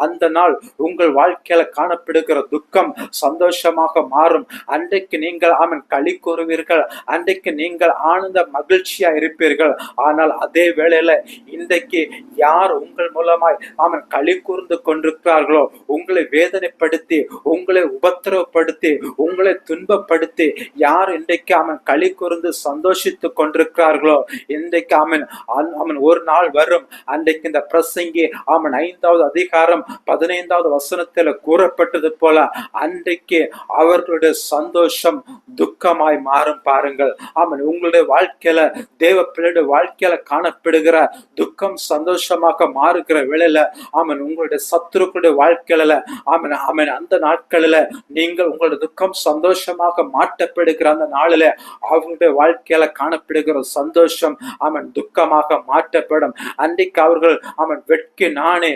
அந்த நாள் உங்கள் வாழ்க்கையில காணப்படுகிற துக்கம் சந்தோஷமாக மாறும். அன்றைக்கு நீங்கள் களி கூறுவீர்கள். அன்றைக்கு நீங்கள் ஆனந்த மகிழ்ச்சியா இருப்பீர்கள். ஆனால் அதே வேளையில இன்றைக்கு யார் உங்கள் மூலமாய் களி கூர்ந்து கொண்டிருக்கிறார்களோ, உங்களை வேதனைப்படுத்தி, உங்களை உபத்திரவப்படுத்தி, உங்களை துன்பப்படுத்தி யார் இன்றைக்கு களி கூர்ந்து சந்தோஷித்துக் கொண்டிருக்கிறார்களோ, இன்றைக்கு ஒரு நாள் வரும். அன்றைக்கு இந்த பிரசங்கி 5வது அதிகாரம் 15வது வசனத்தில் கூறப்பட்டது போல அன்றைக்கு அவர்களுடைய சந்தோஷம் துக்கமாய் மாறும். பாருங்கள், உங்களுடைய வாழ்க்கையில, தேவ பிள்ளையுடைய வாழ்க்கையில காணப்படுகிற துக்கம் சந்தோஷமாக மாறுகிற வேளையில உங்களுடைய சத்துருக்களுடைய வாழ்க்கையில அந்த நாட்களில நீங்கள் உங்களுடைய துக்கம் சந்தோஷமாக மாற்றப்படுகிற அந்த நாளில அவங்களுடைய வாழ்க்கையில காணப்படுகிற சந்தோஷம் துக்கமாக மாற்றப்படும். அன்றைக்கு அவர்கள் வெட்கி நானே